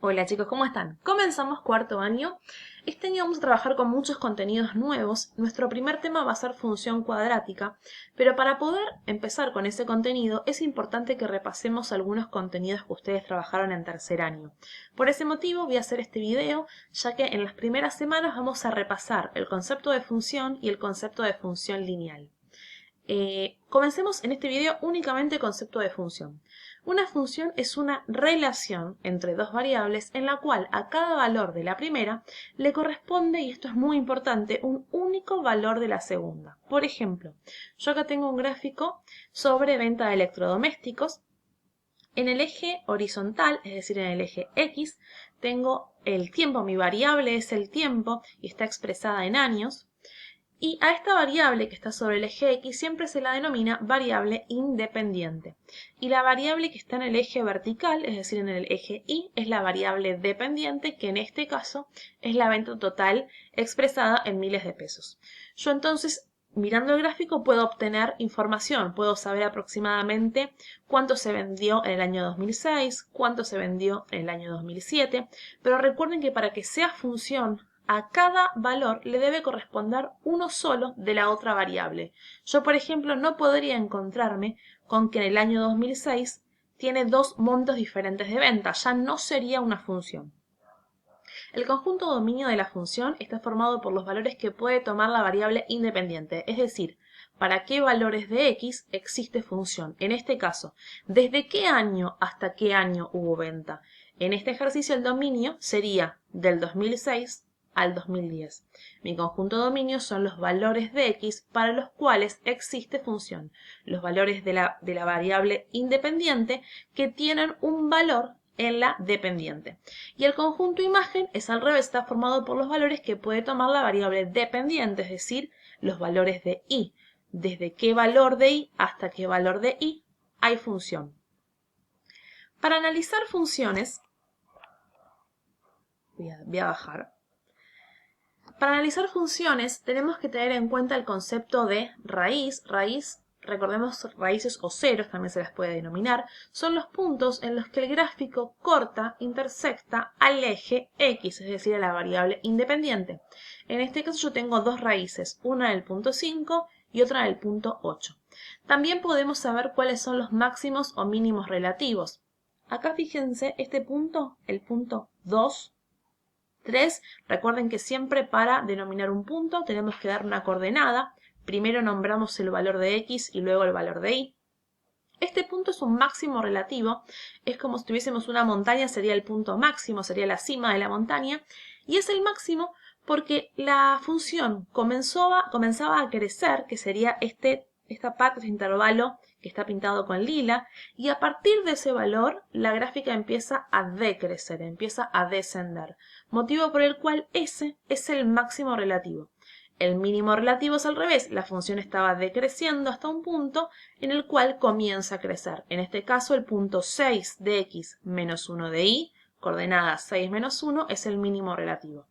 Hola chicos, ¿cómo están? Comenzamos cuarto año. Este año vamos a trabajar con muchos contenidos nuevos. Nuestro primer tema va a ser función cuadrática, pero para poder empezar con ese contenido es importante que repasemos algunos contenidos que ustedes trabajaron en tercer año. Por ese motivo voy a hacer este video, ya que en las primeras semanas vamos a repasar el concepto de función y el concepto de función lineal. Comencemos en este video únicamente el concepto de función. Una función es una relación entre dos variables en la cual a cada valor de la primera le corresponde, y esto es muy importante, un único valor de la segunda. Por ejemplo, yo acá tengo un gráfico sobre venta de electrodomésticos. En el eje horizontal, es decir, en el eje X, tengo el tiempo, mi variable es el tiempo y está expresada en años. Y a esta variable que está sobre el eje X siempre se la denomina variable independiente. Y la variable que está en el eje vertical, es decir, en el eje Y, es la variable dependiente, que en este caso es la venta total expresada en miles de pesos. Yo entonces, mirando el gráfico, puedo obtener información, puedo saber aproximadamente cuánto se vendió en el año 2006, cuánto se vendió en el año 2007, pero recuerden que para que sea función, a cada valor le debe corresponder uno solo de la otra variable. Yo, por ejemplo, no podría encontrarme con que en el año 2006 tiene dos montos diferentes de venta, ya no sería una función. El conjunto dominio de la función está formado por los valores que puede tomar la variable independiente, es decir, para qué valores de x existe función. En este caso, ¿desde qué año hasta qué año hubo venta? En este ejercicio el dominio sería del 2006 al 2010. Mi conjunto dominio son los valores de x para los cuales existe función, los valores de la variable independiente que tienen un valor en la dependiente. Y el conjunto imagen es al revés, está formado por los valores que puede tomar la variable dependiente, es decir, los valores de y. Desde qué valor de y hasta qué valor de y hay función. Para analizar funciones, voy a bajar. Para analizar funciones tenemos que tener en cuenta el concepto de raíz. Raíz, recordemos, raíces o ceros también se las puede denominar, son los puntos en los que el gráfico corta, intersecta al eje X, es decir, a la variable independiente. En este caso yo tengo dos raíces, una en el punto 5 y otra en el punto 8. También podemos saber cuáles son los máximos o mínimos relativos. Acá fíjense, este punto, el punto 2, 3, recuerden que siempre para denominar un punto tenemos que dar una coordenada. Primero nombramos el valor de x y luego el valor de y. Este punto es un máximo relativo, es como si tuviésemos una montaña, sería el punto máximo, sería la cima de la montaña, y es el máximo porque la función comenzaba a crecer, que sería esta parte, este intervalo que está pintado con lila, y a partir de ese valor la gráfica empieza a decrecer, empieza a descender, motivo por el cual ese es el máximo relativo. El mínimo relativo es al revés, la función estaba decreciendo hasta un punto en el cual comienza a crecer. En este caso el punto 6 de x menos 1 de y, coordenada 6 menos 1, es el mínimo relativo.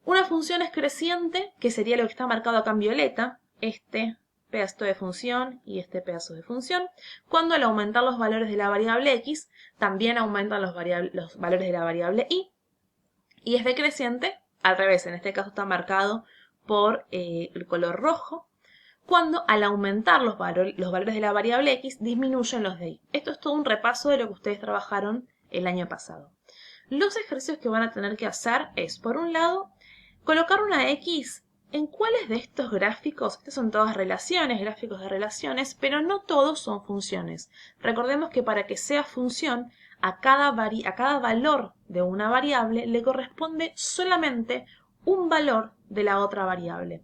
Una función es creciente, que sería lo que está marcado acá en violeta, este pedazo de función y este pedazo de función, cuando al aumentar los valores de la variable x, también aumentan los valores de la variable y es decreciente, al revés, en este caso está marcado por el color rojo, cuando al aumentar los valores de la variable x disminuyen los de y. Esto es todo un repaso de lo que ustedes trabajaron el año pasado. Los ejercicios que van a tener que hacer es, por un lado, colocar una x en cuáles de estos gráficos, estas son todas relaciones, gráficos de relaciones, pero no todos son funciones. Recordemos que para que sea función, a cada valor de una variable le corresponde solamente un valor de la otra variable.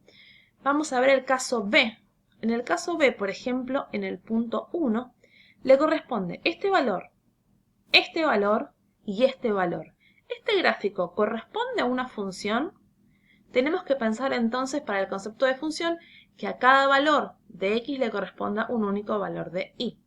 Vamos a ver el caso B. En el caso B, por ejemplo, en el punto 1, le corresponde este valor y este valor. ¿Este gráfico corresponde a una función? Tenemos que pensar entonces para el concepto de función que a cada valor de x le corresponda un único valor de y.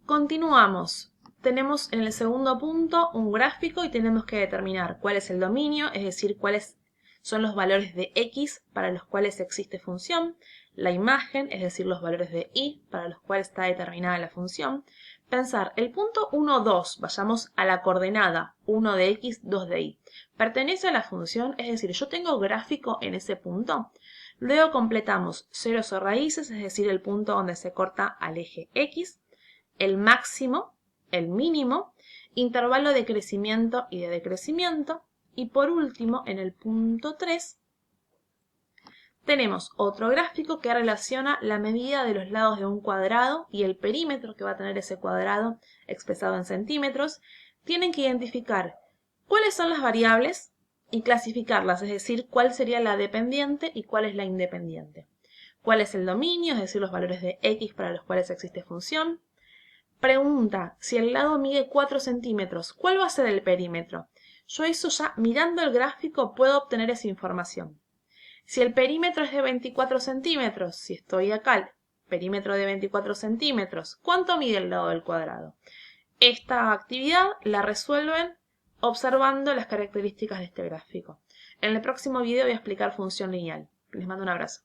Continuamos. Tenemos en el segundo punto un gráfico y tenemos que determinar cuál es el dominio, es decir, cuáles son los valores de x para los cuales existe función, la imagen, es decir, los valores de y para los cuales está determinada la función, Pensar, el punto 1, 2, vayamos a la coordenada 1 de x, 2 de y, pertenece a la función, es decir, yo tengo gráfico en ese punto. Luego completamos ceros o raíces, es decir, el punto donde se corta al eje x, el máximo, el mínimo, intervalo de crecimiento y de decrecimiento, y por último, en el punto 3, tenemos otro gráfico que relaciona la medida de los lados de un cuadrado y el perímetro que va a tener ese cuadrado expresado en centímetros. Tienen que identificar cuáles son las variables y clasificarlas, es decir, cuál sería la dependiente y cuál es la independiente. ¿Cuál es el dominio? Es decir, los valores de x para los cuales existe función. Pregunta, si el lado mide 4 centímetros, ¿cuál va a ser el perímetro? Yo eso ya mirando el gráfico puedo obtener esa información. Si el perímetro es de 24 centímetros, si estoy acá, el perímetro de 24 centímetros, ¿cuánto mide el lado del cuadrado? Esta actividad la resuelven observando las características de este gráfico. En el próximo video voy a explicar función lineal. Les mando un abrazo.